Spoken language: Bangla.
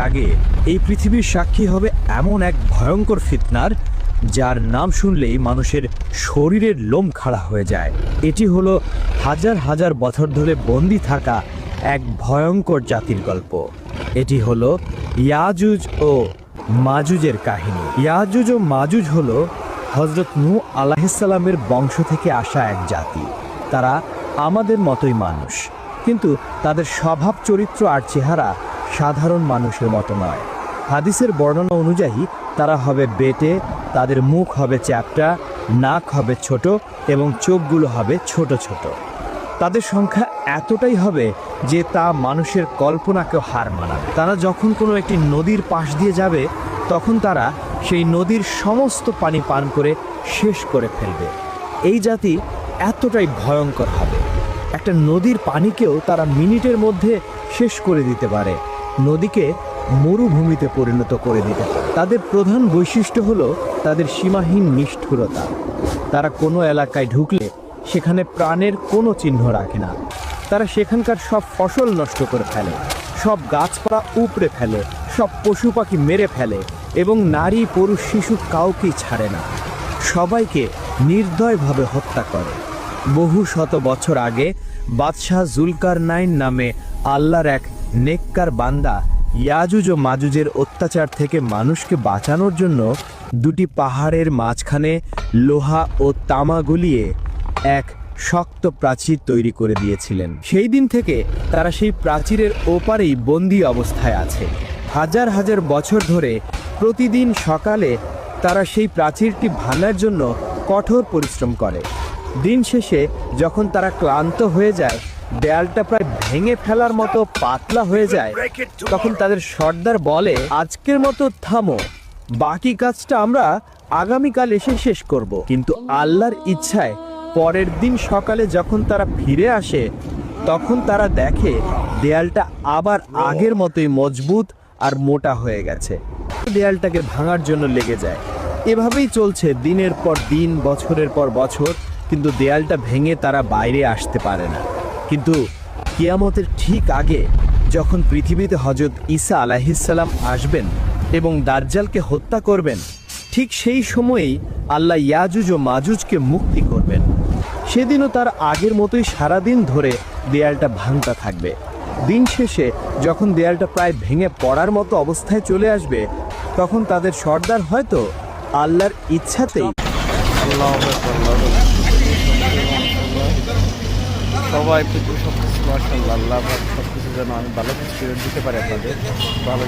আগে এই পৃথিবীর সাক্ষী হবে এমন এক ভয়ঙ্কর ফিতনার, যার নাম শুনলেই মানুষের শরীরের লোম খাড়া হয়ে যায়। এটি হলো হাজার হাজার বছর ধরে বন্দী থাকা এক ভয়ঙ্কর জাতির গল্প। এটি হলো ইয়াজুজ ও মাজুজের কাহিনী। ইয়াজুজ ও মাজুজ হলো হযরত নূহ আলাইহিস সালামের বংশ থেকে আসা এক জাতি। তারা আমাদের মতোই মানুষ, কিন্তু তাদের স্বভাব চরিত্র আর চেহারা সাধারণ মানুষের মতো নয়। হাদিসের বর্ণনা অনুযায়ী তারা হবে বেটে, তাদের মুখ হবে চ্যাপ্টা, নাক হবে ছোট এবং চোখগুলো হবে ছোট ছোট। তাদের সংখ্যা এতটাই হবে যে তা মানুষের কল্পনাকেও হার মানাবে। তারা যখন কোনো একটি নদীর পাশ দিয়ে যাবে, তখন তারা সেই নদীর সমস্ত পানি পান করে শেষ করে ফেলবে। এই জাতি এতটাই ভয়ঙ্কর হবে, একটা নদীর পানিকেও তারা মিনিটের মধ্যে শেষ করে দিতে পারে, নদীকে মরুভূমিতে পরিণত করে দিতে পারে। তাদের প্রধান বৈশিষ্ট্য হলো তাদের সীমাহীন নিষ্ঠুরতা। তারা কোনো এলাকায় ঢুকলে সেখানে প্রাণের কোনো চিহ্ন রাখে না। তারা সেখানকার সব ফসল নষ্ট করে ফেলে, সব গাছপালা উপড়ে ফেলে, সব পশু পাখি মেরে ফেলে এবং নারী পুরুষ শিশু কাউকেই ছাড়ে না। সবাইকে নির্দয়ভাবে হত্যা করে। বহু শত বছর আগে বাদশাহ জুলকারনাইন নামে আল্লাহর এক নেককার বান্দা ইয়াজুজ ও মাজুজের অত্যাচার থেকে মানুষকে বাঁচানোর জন্য দুটি পাহাড়ের মাঝখানে লোহা ও তামা গলিয়ে এক শক্ত প্রাচীর তৈরি করে দিয়েছিলেন। সেই দিন থেকে তারা সেই প্রাচীরের ওপারেই বন্দী অবস্থায় আছে। হাজার হাজার বছর ধরে প্রতিদিন সকালে তারা সেই প্রাচীরটি ভাঙার জন্য কঠোর পরিশ্রম করে। দিন শেষে যখন তারা ক্লান্ত হয়ে যায়, দেয়ালটা প্রায় ভেঙে ফেলার মতো পাতলা হয়ে যায়, তখন তাদের সর্দার বলে, আজকের মতো থামো, বাকি কাজটা আমরা আগামীকাল এসে শেষ করব। কিন্তু আল্লাহর ইচ্ছায় পরের দিন সকালে যখন তারা ফিরে আসে, তখন তারা দেখে দেয়ালটা আবার আগের মতোই মজবুত আর মোটা হয়ে গেছে। দেয়ালটাকে ভাঙার জন্য লেগে যায়। এভাবেই চলছে দিনের পর দিন, বছরের পর বছর, কিন্তু দেয়ালটা ভেঙে তারা বাইরে আসতে পারে না। কিন্তু কিয়ামতের ঠিক আগে যখন পৃথিবীতে হযরত ঈসা আলাইহিস সালাম আসবেন এবং দাজ্জালকে হত্যা করবেন, ঠিক সেই সময়েই আল্লাহ ইয়াজুজ ও মাজুজকে মুক্তি করবেন। সেদিনও তার আগের মতোই সারাদিন ধরে দেয়ালটা ভাঙতে থাকবে। দিন শেষে যখন দেয়ালটা প্রায় ভেঙে পড়ার মতো অবস্থায় চলে আসবে, তখন তাদের সর্দার হয়তো আল্লাহর ইচ্ছাতেই সবাই সব কিছু মাশাআল্লাহ, আল্লাহ সব কিছু যেন আমি ভালো কিছু দিতে পারি আপনাদের ভালো।